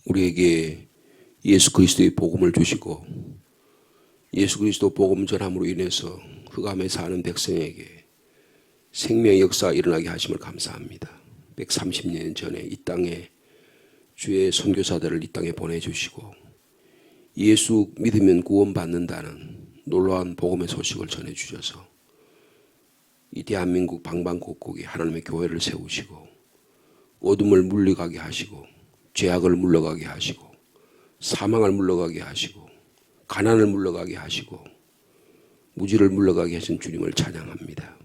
우리에게 예수 그리스도의 복음을 주시고 예수 그리스도 복음 전함으로 인해서 흑암에 사는 백성에게 생명의 역사가 일어나게 하심을 감사합니다. 130년 전에 이 땅에 주의 선교사들을 이 땅에 보내주시고 예수 믿으면 구원받는다는 놀라운 복음의 소식을 전해주셔서 이 대한민국 방방곡곡에 하나님의 교회를 세우시고 어둠을 물러가게 하시고 죄악을 물러가게 하시고 사망을 물러가게 하시고 가난을 물러가게 하시고 무지를 물러가게 하신 주님을 찬양합니다.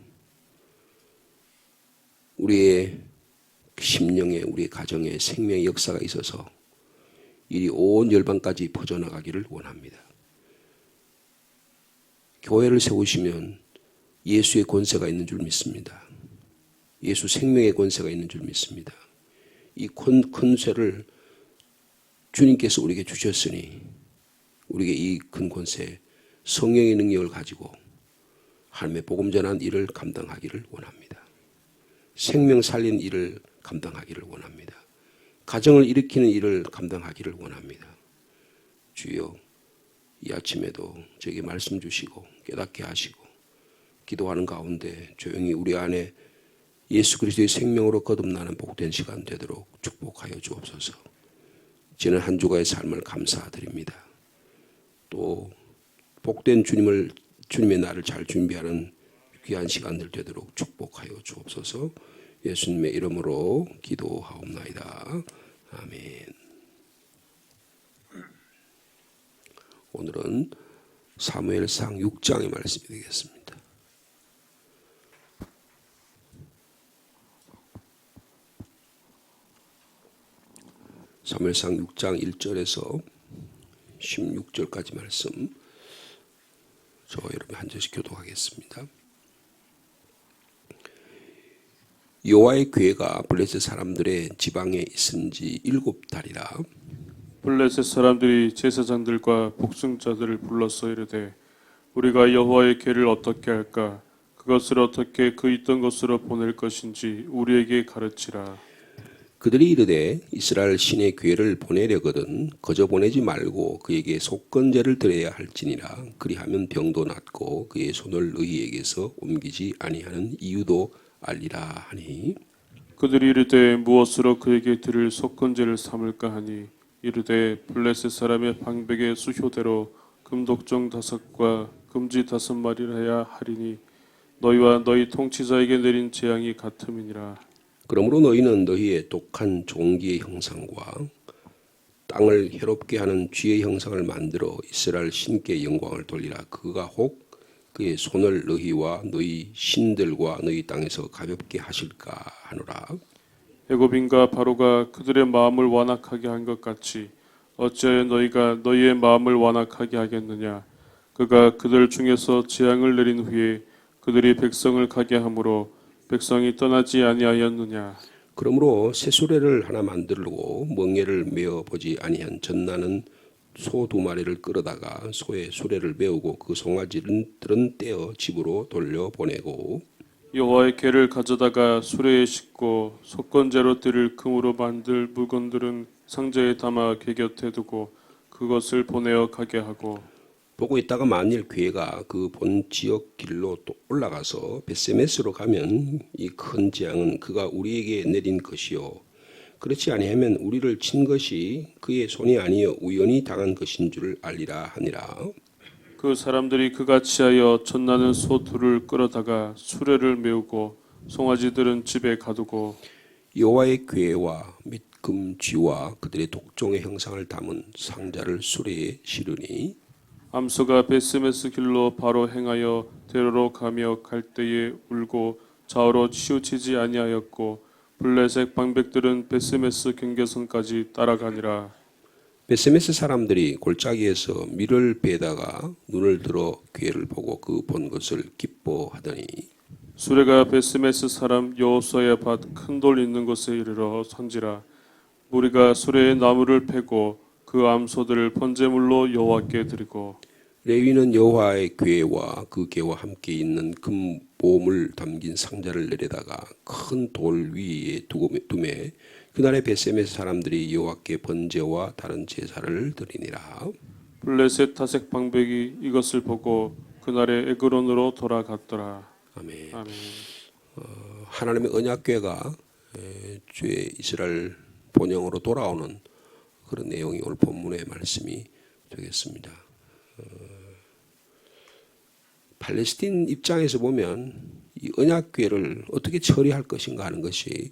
우리의 심령에 우리의 가정에 생명의 역사가 있어서 이리 온 열방까지 퍼져나가기를 원합니다. 교회를 세우시면 예수의 권세가 있는 줄 믿습니다. 예수 생명의 권세가 있는 줄 믿습니다. 이 큰 쇠를 주님께서 우리에게 주셨으니 우리에게 이 큰 권세 성령의 능력을 가지고 하나님의 복음 전한 일을 감당하기를 원합니다. 생명 살린 일을 감당하기를 원합니다. 가정을 일으키는 일을 감당하기를 원합니다. 주여 이 아침에도 저에게 말씀 주시고 깨닫게 하시고 기도하는 가운데 조용히 우리 안에 예수 그리스도의 생명으로 거듭나는 복된 시간 되도록 축복하여 주옵소서. 지난 한 주간의 삶을 감사드립니다. 또 복된 주님의 날을 잘 준비하는 귀한 시간들 되도록 축복하여 주옵소서. 예수님의 이름으로 기도하옵나이다. 아멘. 오늘은 사무엘상 6장의 말씀이 되겠습니다. 사무엘상 6장 1절에서 16절까지 말씀 저와 여러분 한 절씩 교독하겠습니다. 여호와의 궤가 블레셋 사람들의 지방에 있은 지 7달이라. 블레셋 사람들이 제사장들과 복승자들을 불러서 이르되 우리가 여호와의 궤를 어떻게 할까? 그것을 어떻게 그 있던 곳으로 보낼 것인지 우리에게 가르치라. 그들이 이르되 이스라엘 신의 궤를 보내려거든 거저 보내지 말고 그에게 속건제를 드려야 할지니라. 그리하면 병도 낫고 그의 손을 너희에게서 옮기지 아니하는 이유도 알리라 하니. 그들이 이르되 무엇으로 그에게 드릴 속건제를 삼을까 하니 이르되 블레셋 사람의 방백의 수효대로 금독종 5과 금지 5마리라야 하리니 너희와 너희 통치자에게 내린 재앙이 같음이니라. 그러므로 너희는 너희의 독한 종기의 형상과 땅을 해롭게 하는 쥐의 형상을 만들어 이스라엘 신께 영광을 돌리라. 그가 혹 그의 손을 너희와 너희 신들과 너희 땅에서 가볍게 하실까 하노라. 애굽인과 바로가 그들의 마음을 완악하게 한 것 같이 어찌하여 너희가 너희의 마음을 완악하게 하겠느냐. 그가 그들 중에서 재앙을 내린 후에 그들이 백성을 가게 하므로 백성이 떠나지 아니하였느냐. 그러므로 새 수레를 하나 만들고 멍에를 메어 보지 아니한 젖나는 소 2마리를 끌어다가 소의 수레를 메우고 그 송아지들은 떼어 집으로 돌려보내고 여호와의 궤를 가져다가 수레에 싣고 속건제로 드릴 금으로 만들 물건들은 상자에 담아 궤 곁에 두고 그것을 보내어 가게 하고 보고 있다가 만일 궤가 그 본 지역 길로 또 올라가서 벳세메스로 가면 이 큰 재앙은 그가 우리에게 내린 것이요 그렇지 아니하면 우리를 친 것이 그의 손이 아니여 우연히 당한 것인 줄 알리라 하니라. 그 사람들이 그같이 하여 젖나는 소 2를 끌어다가 수레를 메우고 송아지들은 집에 가두고 여호와의 궤와 및 금쥐와 그들의 독종의 형상을 담은 상자를 수레에 실으니 암소가 베스메스 길로 바로 행하여 대로로 가며 갈 때에 울고 좌우로 치우치지 아니하였고 블레셋 방백들은 베스메스 경계선까지 따라가니라. 벳세메스 사람들이 골짜기에서 밀을 베다가 눈을 들어 궤를 보고 그 본 것을 기뻐하더니 수레가 베스메스 사람 여호수아의 밭 큰 돌 있는 곳에 이르러 선지라. 무리가 수레에 나무를 패고 그 암소들을 번제물로 여호와께 드리고 레위는 여호와의 궤와 그 궤와 함께 있는 금 보물 담긴 상자를 내려다가 큰 돌 위에 두매 그날에 벳셈에서 사람들이 여호와께 번제와 다른 제사를 드리니라. 블레셋 다색 방백이 이것을 보고 그날에 에그론으로 돌아갔더라. 아멘. 아멘. 하나님의 언약궤가 주의 이스라엘 본영으로 돌아오는 그런 내용이 오늘 본문의 말씀이 되겠습니다. 팔레스틴 입장에서 보면 이 언약궤를 어떻게 처리할 것인가 하는 것이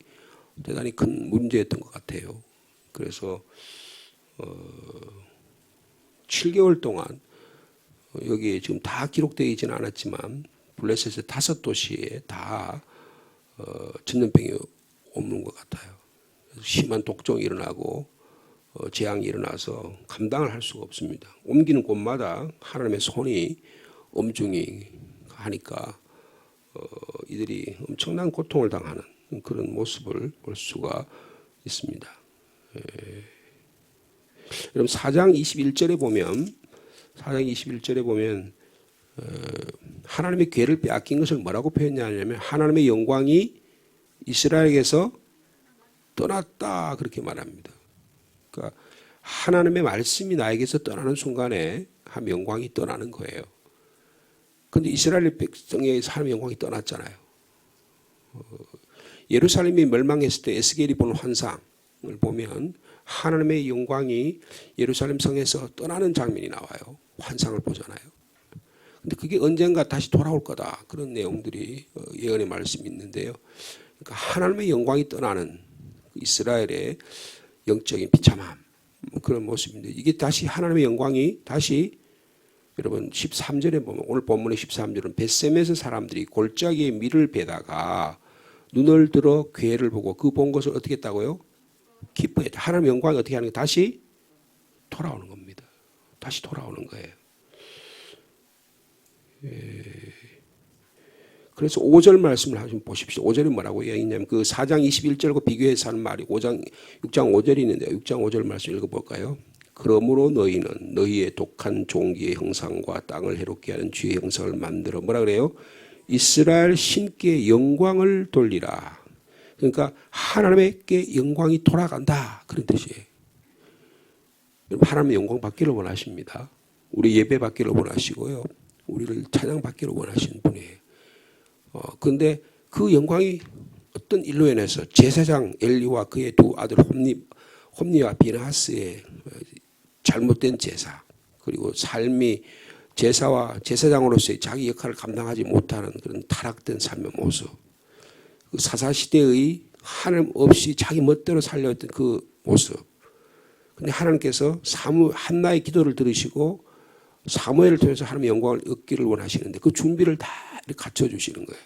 대단히 큰 문제였던 것 같아요. 그래서 7개월 동안 여기에 지금 다 기록되어 있지는 않았지만 블레셋의 5도시에 다 전염병이 옮는 것 같아요. 심한 독종이 일어나고 재앙이 일어나서 감당을 할 수가 없습니다. 옮기는 곳마다 하나님의 손이 엄중히 하니까 이들이 엄청난 고통을 당하는 그런 모습을 볼 수가 있습니다. 여러분 4장 21절에 보면 하나님의 궤를 빼앗긴 것을 뭐라고 표현하냐면 하나님의 영광이 이스라엘에게서 떠났다 그렇게 말합니다. 그러니까 하나님의 말씀이 나에게서 떠나는 순간에 한 영광이 떠나는 거예요. 그런데 이스라엘 백성에게서 하나님의 영광이 떠났잖아요. 예루살렘이 멸망했을 때 에스겔이 본 환상을 보면 하나님의 영광이 예루살렘 성에서 떠나는 장면이 나와요. 환상을 보잖아요. 근데 그게 언젠가 다시 돌아올 거다. 그런 내용들이 예언의 말씀이 있는데요. 그러니까 하나님의 영광이 떠나는 이스라엘의 영적인 비참함 그런 모습인데 이게 다시 하나님의 영광이 다시 여러분 13절에 보면 오늘 본문의 13절은 벳셈에서 사람들이 골짜기에 밀을 베다가 눈을 들어 궤를 보고 그 본 것을 어떻게 했다고요? 기뻐했다. 하나님의 영광이 어떻게 하는 게 다시 돌아오는 겁니다. 다시 돌아오는 거예요. 그래서 5절 말씀을 한번 보십시오. 5절이 뭐라고 얘기했냐면 그 4장 21절과 비교해서 하는 말이 6장 5절이 있는데 6장 5절 말씀 읽어볼까요? 그러므로 너희는 너희의 독한 종기의 형상과 땅을 해롭게 하는 쥐의 형상을 만들어 뭐라 그래요? 이스라엘 신께 영광을 돌리라. 그러니까 하나님께 영광이 돌아간다 그런 뜻이에요. 여러분 하나님의 영광 받기를 원하십니다. 우리 예배 받기를 원하시고요. 우리를 찬양 받기를 원하시는 분이에요. 그런데 그 영광이 어떤 일로 인해서 제사장 엘리와 그의 두 아들 홈니와 비나하스의 잘못된 제사 그리고 삶이 제사와 제사장으로서의 자기 역할을 감당하지 못하는 그런 타락된 삶의 모습 그 사사시대의 하나님 없이 자기 멋대로 살려왔던 그 모습 근데 하나님께서 한나의 기도를 들으시고 사무엘을 통해서 하나님의 영광을 얻기를 원하시는데 그 준비를 다 이렇게 갖춰주시는 거예요.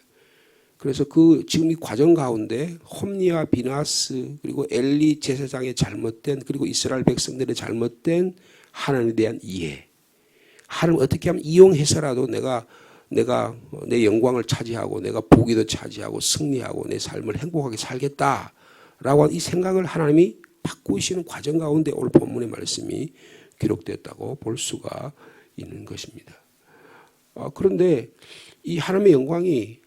그래서 지금 이 과정 가운데 홈니와 비나스 그리고 엘리 제사장의 잘못된 그리고 이스라엘 백성들의 잘못된 하나님에 대한 이해 하나님 어떻게 하면 이용해서라도 내가 내 영광을 차지하고 내가 보기도 차지하고 승리하고 내 삶을 행복하게 살겠다라고 하는 이 생각을 하나님이 바꾸시는 과정 가운데 오늘 본문의 말씀이 기록됐다고 볼 수가 있는 것입니다. 그런데 이 하나님의 영광이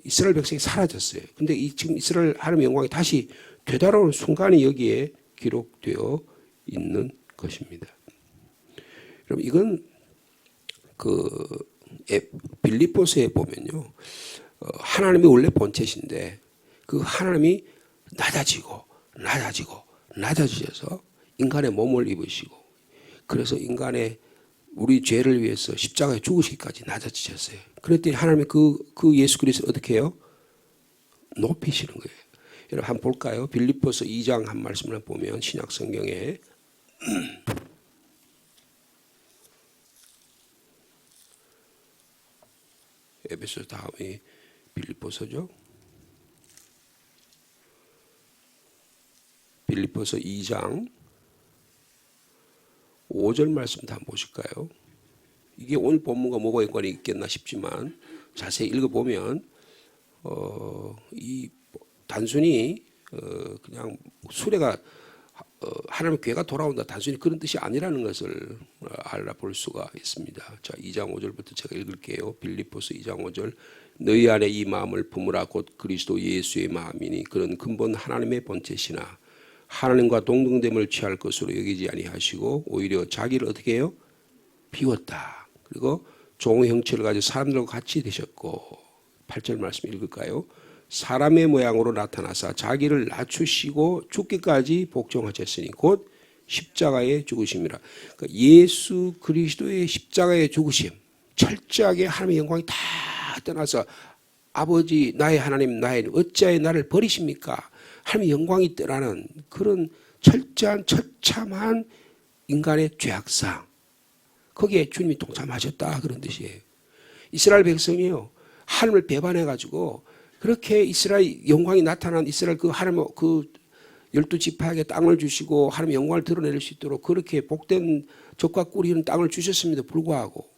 이스라엘 백성이 사라졌어요. 근데 지금 이스라엘 하나님의 영광이 다시 되돌아오는 순간이 여기에 기록되어 있는 것입니다. 여러분 이건 빌립보서에 보면요. 하나님이 원래 본체신데 그 하나님이 낮아지셔서 인간의 몸을 입으시고 그래서 인간의 우리 죄를 위해서 십자가에 죽으시기까지 낮아지셨어요. 그랬더니 하나님이 그 예수 그리스도를 어떻게 해요? 높이시는 거예요. 여러분 한번 볼까요? 빌립보서 2장 한 말씀을 보면 신약 성경에 에베소 다음이 빌립보서죠. 빌립보서 2장 5절 말씀 다 보실까요? 이게 오늘 본문과 뭐가 연관이 있겠나 싶지만 자세히 읽어보면 이 단순히 그냥 수레가 하나님의 궤가 돌아온다 단순히 그런 뜻이 아니라는 것을 알아볼 수가 있습니다. 자, 2장 5절부터 제가 읽을게요. 빌립보서 2장 5절 너희 안에 이 마음을 품으라 곧 그리스도 예수의 마음이니 그런 근본 하나님의 본체시나 하나님과 동등됨을 취할 것으로 여기지 아니하시고 오히려 자기를 어떻게 해요? 비웠다. 그리고 종의 형체를 가지고 사람들과 같이 되셨고 8절 말씀 읽을까요? 사람의 모양으로 나타나사 자기를 낮추시고 죽기까지 복종하셨으니 곧 십자가에 죽으심이라. 그러니까 예수 그리스도의 십자가에 죽으심, 철저하게 하나님의 영광이 다 떠나서 아버지 나의 하나님 나의 어찌하여 나를 버리십니까? 하나님의 영광이 떠나는 그런 철저한 처참한 인간의 죄악상, 거기에 주님이 동참하셨다 그런 뜻이에요. 이스라엘 백성이요 하나님을 배반해가지고 그렇게 이스라엘 영광이 나타난 이스라엘 그 하나님 그 12지파에게 땅을 주시고 하나님의 영광을 드러낼 수 있도록 그렇게 복된 젖과 꿀이 흐르는 땅을 주셨음에도 불구하고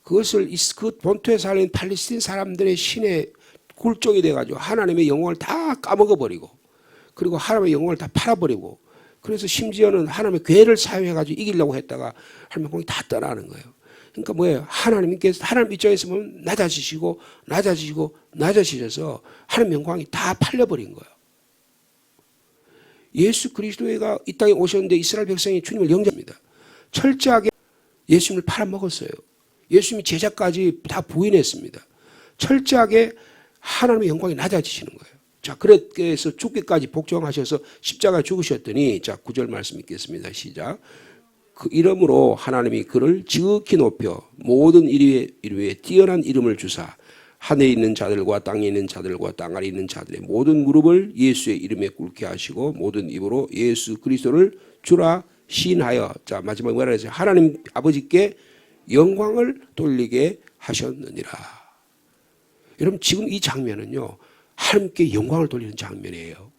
그것을 그 본토에 살는 팔레스틴 사람들의 신의 굴종이 돼가지고 하나님의 영광을 다 까먹어버리고 그리고 하나님의 영광을 다 팔아버리고 그래서 심지어는 하나님의 괴를 사용해가지고 이기려고 했다가 하나님의 영광이 다 떠나는 거예요. 그러니까 뭐예요? 하나님께서 하나님 입장에서 보면 낮아지시고 낮아지셔서 하나님의 영광이 다 팔려버린 거예요. 예수 그리스도가 이 땅에 오셨는데 이스라엘 백성이 주님을 영접합니다. 철저하게 예수님을 팔아먹었어요. 예수님이 제자까지 다 부인했습니다. 철저하게 하나님의 영광이 낮아지시는 거예요. 자, 그래서 죽기까지 복종하셔서 십자가에 죽으셨더니 자, 9절 말씀 읽겠습니다. 시작. 그 이름으로 하나님이 그를 지극히 높여 모든 이름에 뛰어난 이름을 주사 하늘에 있는 자들과 땅에 있는 자들과 땅 아래 있는 자들의 모든 무릎을 예수의 이름에 꿇게 하시고 모든 입으로 예수 그리스도를 주라 시인하여 자 마지막에 뭐라 했어요? 하나님 아버지께 영광을 돌리게 하셨느니라. 여러분 지금 이 장면은요 하나님께 영광을 돌리는 장면이에요.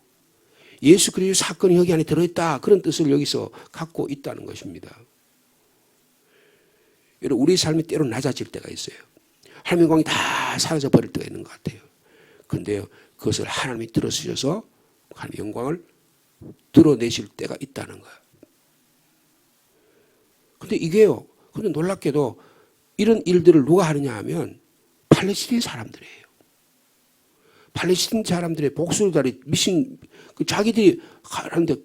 예수 그리스도 사건이 여기 안에 들어있다 그런 뜻을 여기서 갖고 있다는 것입니다. 여러분 우리 삶이 때로 낮아질 때가 있어요. 하나님의 영광이 다 사라져 버릴 때가 있는 것 같아요. 그런데요 그것을 하나님이 들어주셔서 하나님의 영광을 드러내실 때가 있다는 거예요. 근데 이게요 근데 놀랍게도 이런 일들을 누가 하느냐 하면 팔레스틴 사람들이에요. 팔레스틴 사람들의 복수자리 미신 자기들이 하는데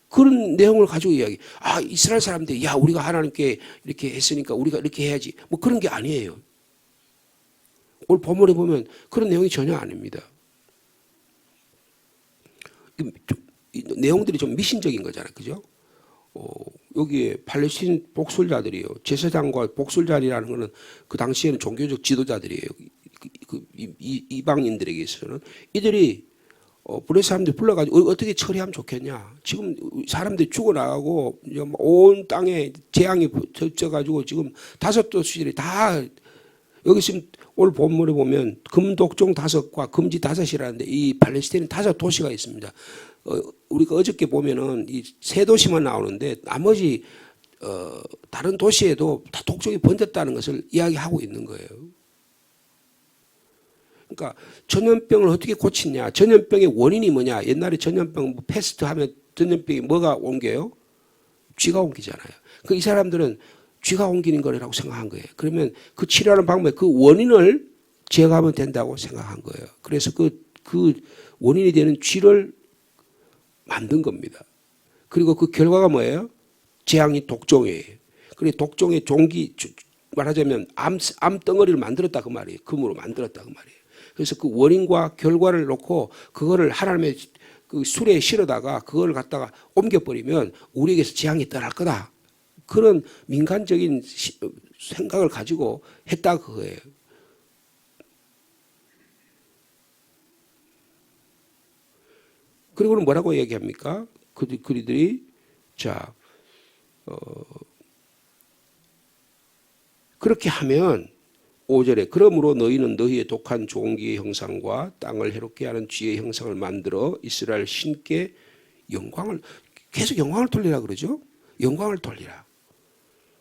그런 내용을 가지고 이야기. 아 이스라엘 사람들 야 우리가 하나님께 이렇게 했으니까 우리가 이렇게 해야지. 뭐 그런 게 아니에요. 오늘 본문에 보면 그런 내용이 전혀 아닙니다. 이 내용들이 좀 미신적인 거잖아요, 그죠? 여기에 팔레스틴 복술자들이요. 제사장과 복술자리라는 것은 그 당시에는 종교적 지도자들이에요. 이방인들에게 있어서는 이들이 블레 사람들 불러가지고 어떻게 처리하면 좋겠냐. 지금 사람들이 죽어나가고 온 땅에 재앙이 젖어가지고 지금 5도시들이 다 여기 지금 오늘 본문에 보면 금독종 5과 금지 5이라는데 이 팔레스틴은 5도시가 있습니다. 우리가 어저께 보면은 이 3도시만 나오는데 나머지 다른 도시에도 다 독종이 번졌다는 것을 이야기하고 있는 거예요. 그러니까 전염병을 어떻게 고치냐? 전염병의 원인이 뭐냐? 옛날에 전염병 패스트 하면 전염병이 뭐가 옮겨요? 쥐가 옮기잖아요. 그 이 사람들은 쥐가 옮기는 거라고 생각한 거예요. 그러면 그 치료하는 방법에 그 원인을 제거하면 된다고 생각한 거예요. 그래서 그 원인이 되는 쥐를 만든 겁니다. 그리고 그 결과가 뭐예요? 재앙이 독종이에요. 그리고 독종의 종기 말하자면 암덩어리를 만들었다 그 말이에요. 금으로 만들었다 그 말이에요. 그래서 그 원인과 결과를 놓고 그거를 하나님의 그 술에 실어다가 그걸 갖다가 옮겨버리면 우리에게서 재앙이 떠날 거다. 그런 민간적인 생각을 가지고 했다 그거예요. 그리고는 뭐라고 얘기합니까? 그들이 자 그렇게 하면 5절에 그러므로 너희는 너희의 독한 종기의 형상과 땅을 해롭게 하는 쥐의 형상을 만들어 이스라엘 신께 영광을 계속 영광을 돌리라 그러죠. 영광을 돌리라.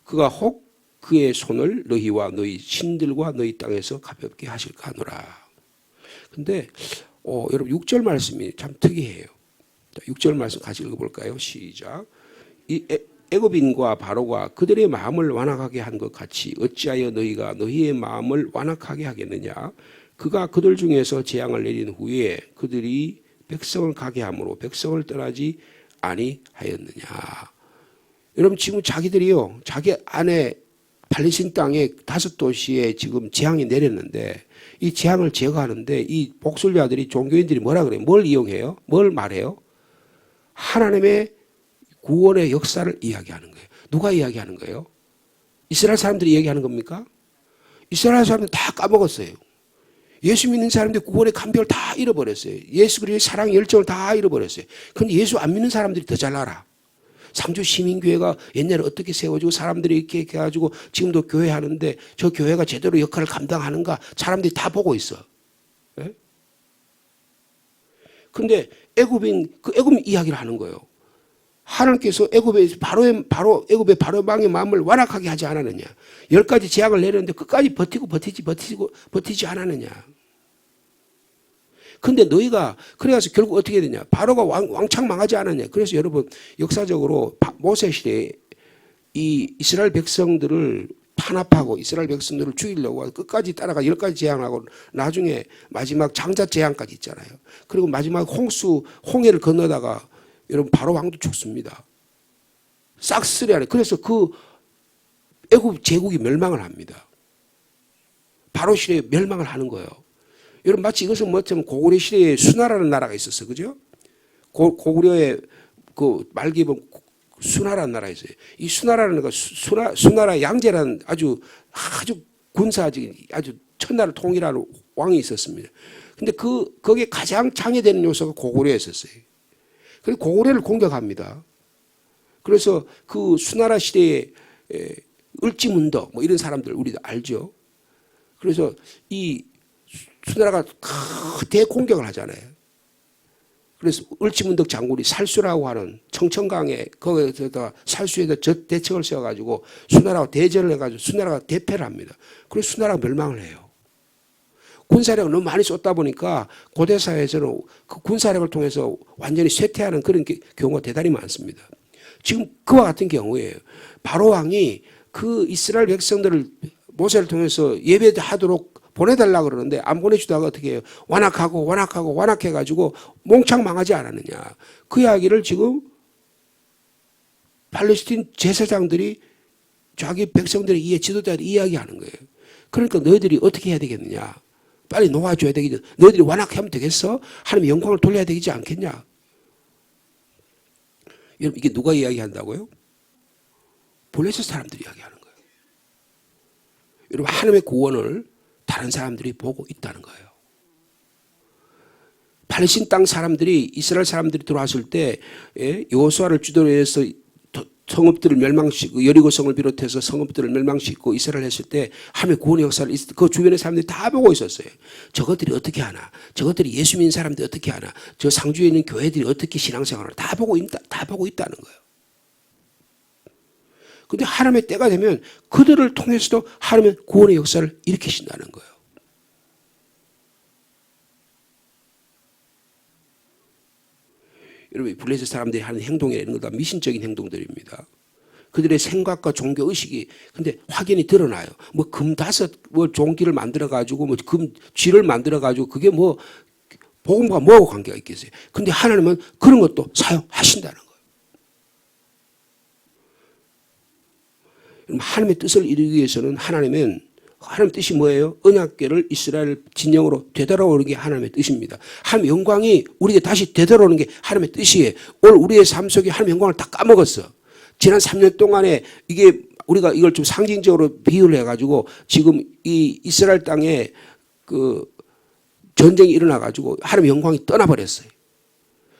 그가 혹 그의 손을 너희와 너희 신들과 너희 땅에서 가볍게 하실까 하노라. 근데 여러분 6절 말씀이 참 특이해요. 6절 말씀 같이 읽어볼까요? 시작. 이 애굽인과 바로가 그들의 마음을 완악하게 한 것 같이 어찌하여 너희가 너희의 마음을 완악하게 하겠느냐. 그가 그들 중에서 재앙을 내린 후에 그들이 백성을 가게 함으로 백성을 떠나지 아니하였느냐. 여러분 지금 자기들이요, 자기 안에 팔레스틴 땅에 5도시에 지금 재앙이 내렸는데 이 재앙을 제거하는데 이 복술자들이 종교인들이 뭐라 그래요? 뭘 이용해요? 뭘 말해요? 하나님의 구원의 역사를 이야기하는 거예요. 누가 이야기하는 거예요? 이스라엘 사람들이 이야기하는 겁니까? 이스라엘 사람들 다 까먹었어요. 예수 믿는 사람들 구원의 감격을 다 잃어버렸어요. 예수 그리스도의 사랑 열정을 다 잃어버렸어요. 그런데 예수 안 믿는 사람들이 더 잘 알아. 상주 시민교회가 옛날에 어떻게 세워지고 사람들이 이렇게 해가지고 지금도 교회 하는데 저 교회가 제대로 역할을 감당하는가 사람들이 다 보고 있어. 예? 근데 애굽 이야기를 하는 거예요. 하나님께서 애굽의 애굽의 바로방의 마음을 완악하게 하지 않았느냐. 10가지 재앙을 내렸는데 끝까지 버티지 않았느냐. 근데 너희가 그래서 결국 어떻게 되냐. 바로가 왕창 망하지 않았냐. 그래서 여러분 역사적으로 모세 시대에 이 이스라엘 백성들을 탄압하고 이스라엘 백성들을 죽이려고 끝까지 따라가 10가지 재앙하고 나중에 마지막 장자 재앙까지 있잖아요. 그리고 마지막 홍해를 건너다가 여러분 바로 왕도 죽습니다. 싹쓸이 안에. 그래서 그 애굽 제국이 멸망을 합니다. 바로 시대에 멸망을 하는 거예요. 여러분 마치 이것은 뭐냐면 고구려 시대에 수나라는 나라가 있었어요. 그죠? 고구려의 그 말기에 보면 수나라는 나라가 있어요. 이 수나라는 거 수나라 양제라는 아주 군사적인 아주 천나를 통일하는 왕이 있었습니다. 근데 거기에 가장 장애되는 요소가 고구려였었어요. 그래서 고구려를 공격합니다. 그래서 그 수나라 시대에 을지문덕 뭐 이런 사람들 우리도 알죠. 그래서 이 수나라가 대공격을 하잖아요. 그래서 을지문덕 장군이 살수라고 하는 청천강에 거기에다 살수에다 대책을 세워가지고 수나라와 대전을 해가지고 수나라가 대패를 합니다. 그래서 수나라가 멸망을 해요. 군사력을 너무 많이 쏟다 보니까 고대사회에서는 그 군사력을 통해서 완전히 쇠퇴하는 그런 경우가 대단히 많습니다. 지금 그와 같은 경우에요. 바로 왕이 그 이스라엘 백성들을 모세를 통해서 예배하도록 보내달라고 그러는데 안 보내주다가 어떻게 해요? 완악해가지고 몽창 망하지 않았느냐. 그 이야기를 지금 팔레스틴 제사장들이 자기 백성들의 지도자들이 이야기하는 거예요. 그러니까 너희들이 어떻게 해야 되겠느냐. 빨리 놓아줘야 되겠냐. 너희들이 완악하면 되겠어? 하나님의 영광을 돌려야 되지 않겠냐. 여러분 이게 누가 이야기한다고요? 블레셋 사람들이 이야기하는 거예요. 여러분 하나님의 구원을 다른 사람들이 보고 있다는 거예요. 팔레스틴 땅 사람들이 이스라엘 사람들이 들어왔을 때 여호수아를 주도로 해서 성읍들을 멸망시키고 여리고성을 비롯해서 성읍들을 멸망시키고 이스라엘 했을 때 하나님의 구원의 역사를 그 주변의 사람들이 다 보고 있었어요. 저것들이 어떻게 하나, 저것들이 예수 믿는 사람들이 어떻게 하나, 저 상주에 있는 교회들이 어떻게 신앙생활을 다 보고 있다는 거예요. 근데 하나님의 때가 되면 그들을 통해서도 하나님의 구원의 역사를 일으키신다는 거예요. 여러분 블레셋 사람들이 하는 행동이나 이런 거 다 미신적인 행동들입니다. 그들의 생각과 종교 의식이 근데 확연히 드러나요. 뭐 금 5 종기를 만들어 가지고 뭐 금 쥐를 만들어 가지고 그게 뭐 복음과 뭐하고 관계가 있겠어요. 근데 하나님은 그런 것도 사용하신다는 거예요. 하나님의 뜻을 이루기 위해서는 하나님 뜻이 뭐예요? 언약궤를 이스라엘 진영으로 되돌아오는 게 하나님의 뜻입니다. 하나님의 영광이 우리에게 다시 되돌아오는 게 하나님의 뜻이에요. 오늘 우리의 삶 속에 하나님의 영광을 다 까먹었어. 지난 3년 동안에 이게 우리가 이걸 좀 상징적으로 비유를 해가지고 지금 이 이스라엘 땅에 그 전쟁이 일어나가지고 하나님의 영광이 떠나버렸어요.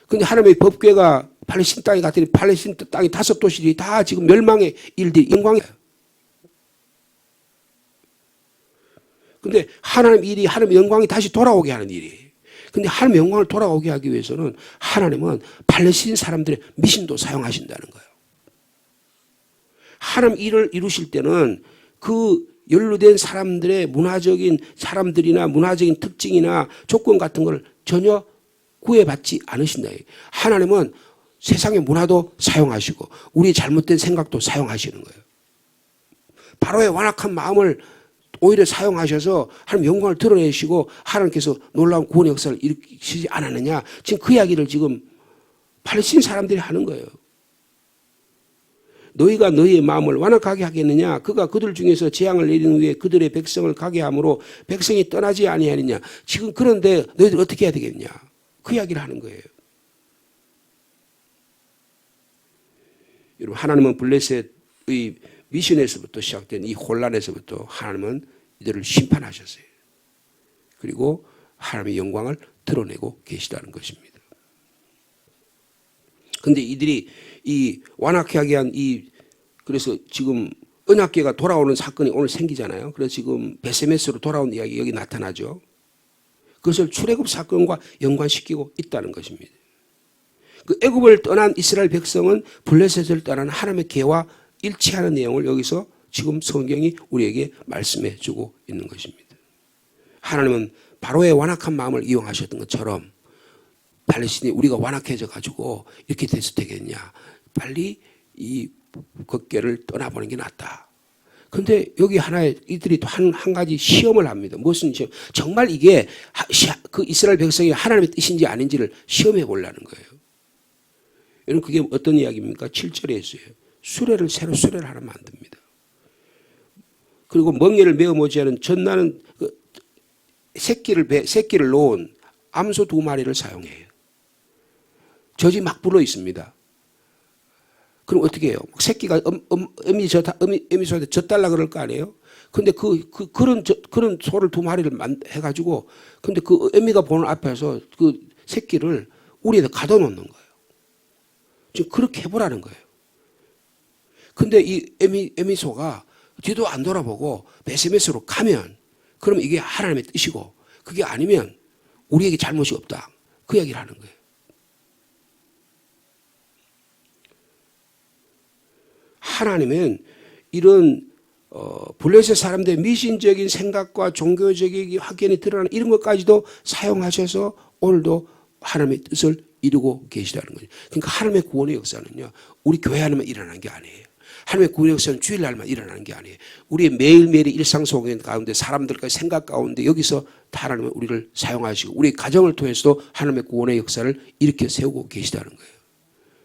근데 하나님의 법궤가 팔레스틴 땅에 갔더니 팔레스틴 땅이 5도시들이 다 지금 멸망의 일들이 인광이에요. 근데 하나님의 영광이 다시 돌아오게 하는 일이에요. 근데 하나님의 영광을 돌아오게 하기 위해서는 하나님은 팔레스틴 사람들의 미신도 사용하신다는 거예요. 하나님 일을 이루실 때는 그 연루된 사람들의 문화적인 사람들이나 문화적인 특징이나 조건 같은 걸 전혀 구애받지 않으신다. 하나님은 세상의 문화도 사용하시고 우리의 잘못된 생각도 사용하시는 거예요. 바로의 완악한 마음을 오히려 사용하셔서 하나님 영광을 드러내시고 하나님께서 놀라운 구원의 역사를 일으키지 않았느냐. 지금 그 이야기를 지금 팔레스틴 사람들이 하는 거예요. 너희가 너희의 마음을 완악하게 하겠느냐? 그가 그들 중에서 재앙을 내린 후에 그들의 백성을 가게 함으로 백성이 떠나지 아니하느냐? 지금 그런데 너희들 어떻게 해야 되겠냐? 그 이야기를 하는 거예요. 여러분, 하나님은 블레셋의 미션에서부터 시작된 이 혼란에서부터 하나님은 이들을 심판하셨어요. 그리고 하나님의 영광을 드러내고 계시다는 것입니다. 그런데 이들이 이 완악하게 한 그래서 지금 언약궤가 돌아오는 사건이 오늘 생기잖아요. 그래서 지금 베세메스로 돌아온 이야기 여기 나타나죠. 그것을 출애굽 사건과 연관시키고 있다는 것입니다. 그 애굽을 떠난 이스라엘 백성은 블레셋을 떠난 하나님의 계와 일치하는 내용을 여기서 지금 성경이 우리에게 말씀해 주고 있는 것입니다. 하나님은 바로의 완악한 마음을 이용하셨던 것처럼 팔레스틴이 우리가 완악해져 가지고 이렇게 돼서 되겠냐. 빨리 이 걷게를 떠나보는 게 낫다. 그런데 여기 하나의 이들이 또 한 가지 시험을 합니다. 무슨 시험? 정말 이게 그 이스라엘 백성이 하나님의 뜻인지 아닌지를 시험해 보려는 거예요. 여러분 그게 어떤 이야기입니까? 7절에 있어요. 새로 수레를 하나 만듭니다. 그리고 멍에를 메어 못지않은 전나는 새끼를 놓은 암소 2마리를 사용해요. 젖이 막 불어 있습니다. 그럼 어떻게 해요? 새끼가 어미소한테 젖달라 그럴 거 아니에요? 근데 그런 소를 2마리를 해가지고 근데 그 어미가 보는 앞에서 그 새끼를 우리에다 가둬놓는 거예요. 지금 그렇게 해보라는 거예요. 근데 이 에미소가 뒤도 안 돌아보고 베세메스로 가면 그럼 이게 하나님의 뜻이고 그게 아니면 우리에게 잘못이 없다. 그 이야기를 하는 거예요. 하나님은 이런 블레셋 사람들의 미신적인 생각과 종교적인 확견이 드러나는 이런 것까지도 사용하셔서 오늘도 하나님의 뜻을 이루고 계시다는 거죠. 그러니까 하나님의 구원의 역사는요. 우리 교회 안에만 일어나는 게 아니에요. 하나님의 구원의 역사는 주일날만 일어나는 게 아니에요. 우리의 매일매일의 일상 속에 가운데 사람들과의 생각 가운데 여기서 하나님은 우리를 사용하시고 우리 가정을 통해서도 하나님의 구원의 역사를 일으켜 세우고 계시다는 거예요.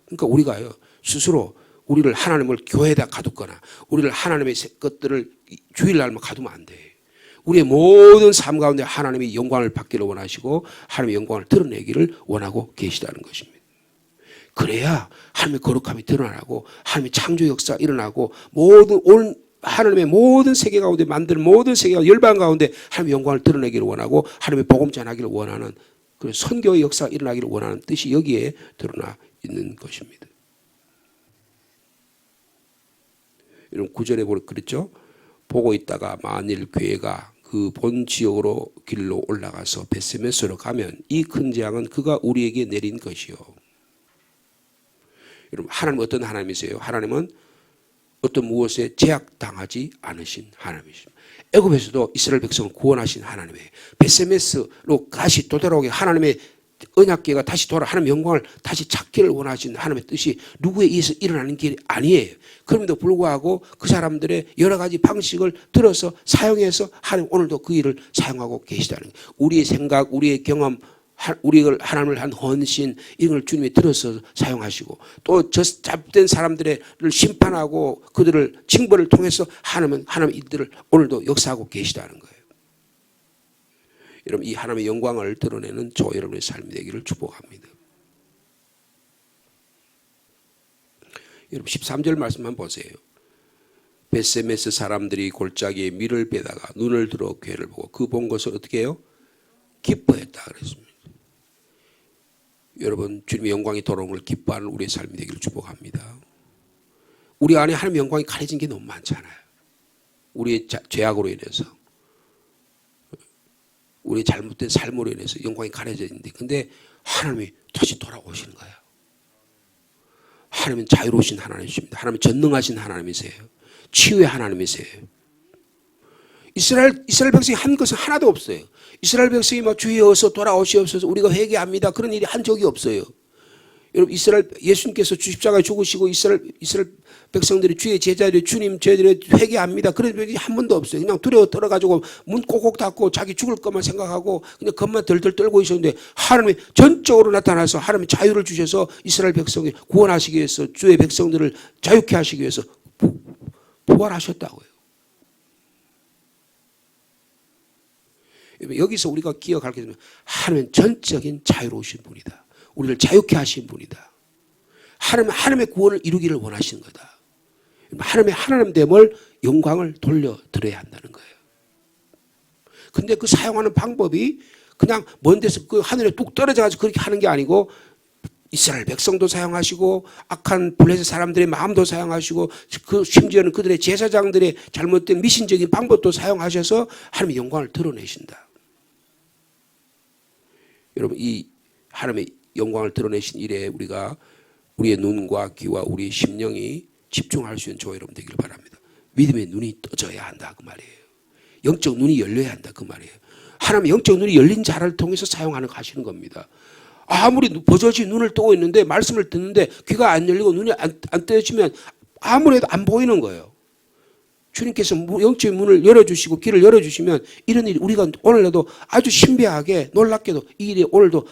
그러니까 우리가요. 스스로 우리를 하나님을 교회에다 가두거나 우리를 하나님의 것들을 주일날만 가두면 안 돼요. 우리의 모든 삶 가운데 하나님의 영광을 받기를 원하시고 하나님의 영광을 드러내기를 원하고 계시다는 것입니다. 그래야 하나님의 거룩함이 드러나고 하나님의 창조 역사가 일어나고 하나님의 모든 세계 가운데 만드는 모든 세계가 열방 가운데 하나님의 영광을 드러내기를 원하고 하나님의 복음 전하기를 원하는 그 선교의 역사가 일어나기를 원하는 뜻이 여기에 드러나 있는 것입니다. 이런 9절에 보면 그랬죠. 보고 있다가 만일 교회가 그 본 지역으로 길로 올라가서 베세메스로 가면 이 큰 재앙은 그가 우리에게 내린 것이요. 여러분 하나님은 어떤 하나님이세요? 하나님은 어떤 무엇에 제약당하지 않으신 하나님이십니다. 애굽에서도 이스라엘 백성을 구원하신 하나님이에요. 베세메스로 다시 되돌아오게 하나님의 언약궤가 다시 하나님의 영광을 다시 찾기를 원하신 하나님의 뜻이 누구에 의해서 일어나는 게 아니에요. 그럼에도 불구하고 그 사람들의 여러 가지 방식을 들어서 사용해서 하나님 오늘도 그 일을 사용하고 계시다는 거예요. 우리의 생각, 우리의 경험, 우리를 하나님을 한 헌신 이런 걸 주님이 들어서 사용하시고 또 잡된 사람들을 심판하고 그들을 징벌을 통해서 하나님 이들을 오늘도 역사하고 계시다는 거예요. 여러분 이 하나님의 영광을 드러내는 저와 여러분의 삶이 되기를 축복합니다. 여러분 13절 말씀만 보세요. 베세메스 사람들이 골짜기에 밀을 빼다가 눈을 들어 괴를 보고 그 본 것을 어떻게 해요? 기뻐했다 그랬습니다. 여러분 주님의 영광이 돌아오는 걸 기뻐하는 우리의 삶이 되기를 축복합니다. 우리 안에 하나님의 영광이 가려진 게 너무 많잖아요. 우리의 죄악으로 인해서 우리의 잘못된 삶으로 인해서 영광이 가려져 있는데 근데 하나님이 다시 돌아오시는 거예요. 하나님은 자유로우신 하나님이십니다. 하나님은 전능하신 하나님이세요. 치유의 하나님이세요. 이스라엘 백성이 한 것은 하나도 없어요. 이스라엘 백성이 막 주여 어서 돌아오시옵소서 우리가 회개합니다. 그런 일이 한 적이 없어요. 여러분 이스라엘 예수님께서 십자가에 죽으시고 이스라엘 백성들이 주의 제자들이 주님 저희들이 회개합니다. 그런 적이 한 번도 없어요. 그냥 두려워 떨어가지고 문 꼭꼭 닫고 자기 죽을 것만 생각하고 그냥 겁만 덜덜 떨고 있었는데 하나님이 전적으로 나타나서 하나님이 자유를 주셔서 이스라엘 백성을 구원하시기 위해서 주의 백성들을 자유케 하시기 위해서 부활하셨다고요. 여기서 우리가 기억할 게 있으면 하나님은 전적인 자유로우신 분이다. 우리를 자유케 하신 분이다. 하나님의 구원을 이루기를 원하시는 거다. 하나님의 하나님됨을 영광을 돌려드려야 한다는 거예요. 근데 그 사용하는 방법이 그냥 먼 데서 그 하늘에 뚝 떨어져가지고 그렇게 하는 게 아니고 이스라엘 백성도 사용하시고 악한 블레셋 사람들의 마음도 사용하시고 그 심지어는 그들의 제사장들의 잘못된 미신적인 방법도 사용하셔서 하나님의 영광을 드러내신다. 여러분 이 하나님의 영광을 드러내신 일에 우리가 우리의 눈과 귀와 우리의 심령이 집중할 수 있는 저와 여러분 되기를 바랍니다. 믿음의 눈이 떠져야 한다 그 말이에요. 영적 눈이 열려야 한다 그 말이에요. 하나님의 영적 눈이 열린 자를 통해서 사용하는 거 하시는 겁니다. 아무리 버젓이 눈을 뜨고 있는데 말씀을 듣는데 귀가 안 열리고 눈이 안 떠지면 아무래도 안 보이는 거예요. 주님께서 영적인 문을 열어주시고 귀를 열어주시면 이런 일이 우리가 오늘날도 아주 신비하게 놀랍게도 이 일이 오늘도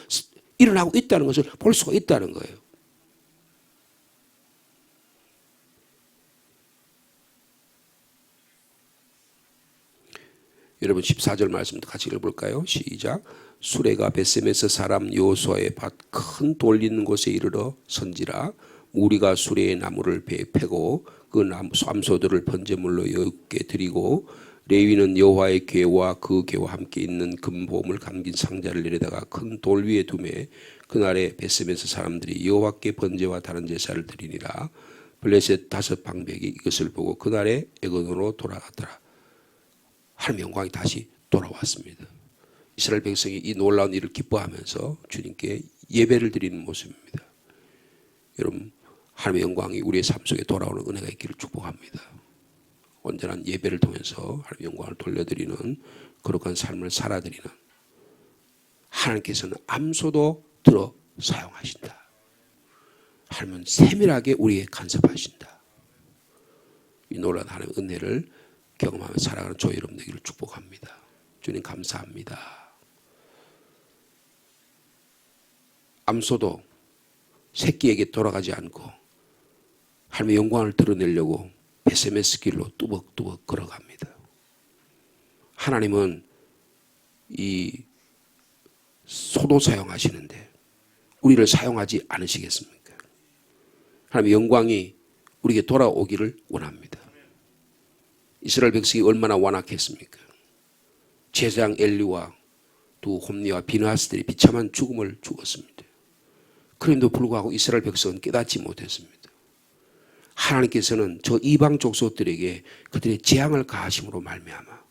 일어나고 있다는 것을 볼 수가 있다는 거예요. 여러분 14절 말씀도 같이 읽어볼까요? 시작. 수레가 벳셈에서 사람 여호수아의 밭 큰 돌 있는 곳에 이르러 선지라 무리가 수레의 나무를 배에 패고 그 쌈소들을 번제물로 여호와께 드리고 레위는 여호와의 궤와 그 궤와 함께 있는 금보물 감긴 상자를 내려다가 큰 돌 위에 두매 그날에 벳셈에서 사람들이 여호와께 번제와 다른 제사를 드리니라. 블레셋 5 방백이 이것을 보고 그날에 애굽으로 돌아갔더라. 하나님의 영광이 다시 돌아왔습니다. 이스라엘 백성이 이 놀라운 일을 기뻐하면서 주님께 예배를 드리는 모습입니다. 여러분 하나님의 영광이 우리의 삶 속에 돌아오는 은혜가 있기를 축복합니다. 온전한 예배를 통해서 하나님의 영광을 돌려드리는 거룩한 삶을 살아드리는 하나님께서는 암소도 들어 사용하신다. 하나님은 세밀하게 우리에게 간섭하신다. 이 놀라운 하나님의 은혜를 경험하며 살아가는 저희 여러분 되기를 축복합니다. 주님 감사합니다. 암소도 새끼에게 돌아가지 않고 하나님의 영광을 드러내려고 벳세메스 길로 뚜벅뚜벅 걸어갑니다. 하나님은 이 소도 사용하시는데 우리를 사용하지 않으시겠습니까? 하나님의 영광이 우리에게 돌아오기를 원합니다. 이스라엘 백성이 얼마나 완악했습니까? 제사장 엘리와 두 홈리와 비느하스들이 비참한 죽음을 죽었습니다. 그럼에도 불구하고 이스라엘 백성은 깨닫지 못했습니다. 하나님께서는 저 이방 족속들에게 그들의 재앙을 가하심으로 말미암아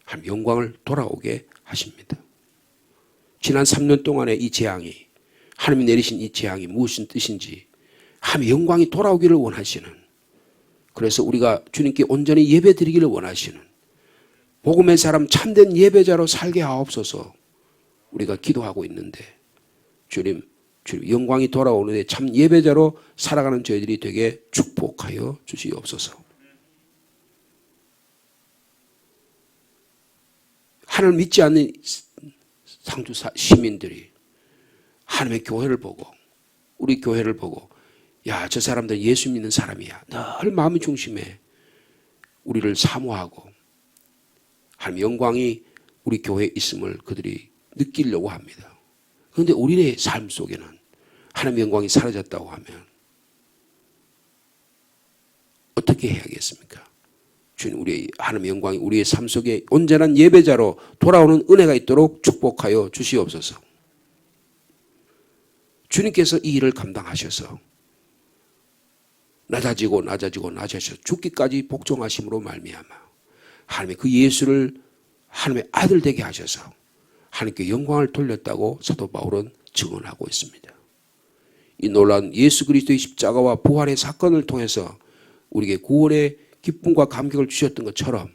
하나님 영광을 돌아오게 하십니다. 지난 3년 동안의 이 재앙이 하나님이 내리신 이 재앙이 무엇인 뜻인지 하나님의 영광이 돌아오기를 원하시는, 그래서 우리가 주님께 온전히 예배드리기를 원하시는 복음의 사람 참된 예배자로 살게 하옵소서 우리가 기도하고 있는데 주님 영광이 돌아오는데 참 예배자로 살아가는 저희들이 되게 축복하여 주시옵소서. 하나님을 믿지 않는 상주 시민들이 하나님의 교회를 보고 우리 교회를 보고 야, 저 사람들 예수 믿는 사람이야. 늘 마음의 중심에 우리를 사모하고 하나님의 영광이 우리 교회에 있음을 그들이 느끼려고 합니다. 그런데 우리의 삶 속에는 하나님의 영광이 사라졌다고 하면 어떻게 해야겠습니까? 주님, 우리 하나님의 영광이 우리의 삶 속에 온전한 예배자로 돌아오는 은혜가 있도록 축복하여 주시옵소서. 주님께서 이 일을 감당하셔서 낮아지고 죽기까지 복종하심으로 말미암아 하나님의 그 예수를 하나님의 아들 되게 하셔서 하나님께 영광을 돌렸다고 사도 바울은 증언하고 있습니다. 이 놀라운 예수 그리스도의 십자가와 부활의 사건을 통해서 우리에게 구원의 기쁨과 감격을 주셨던 것처럼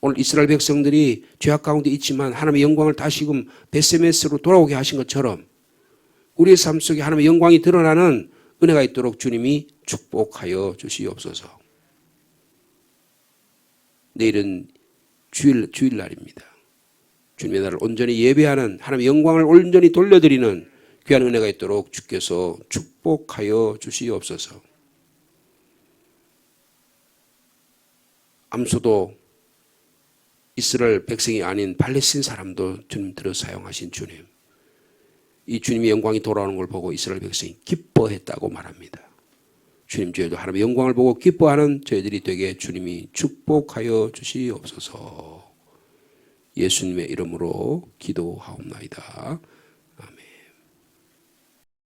오늘 이스라엘 백성들이 죄악 가운데 있지만 하나님의 영광을 다시금 벳세메스로 돌아오게 하신 것처럼 우리의 삶 속에 하나님의 영광이 드러나는 은혜가 있도록 주님이 축복하여 주시옵소서. 내일은 주일날입니다. 주님의 날을 온전히 예배하는 하나님의 영광을 온전히 돌려드리는 귀한 은혜가 있도록 주께서 축복하여 주시옵소서. 암소도 이스라엘 백성이 아닌 팔레스틴 사람도 주님들을 사용하신 주님. 이 주님의 영광이 돌아오는 걸 보고 이스라엘 백성이 기뻐했다고 말합니다. 주님 저희도 하나님의 영광을 보고 기뻐하는 저희들이 되게 주님이 축복하여 주시옵소서. 예수님의 이름으로 기도하옵나이다. 아멘.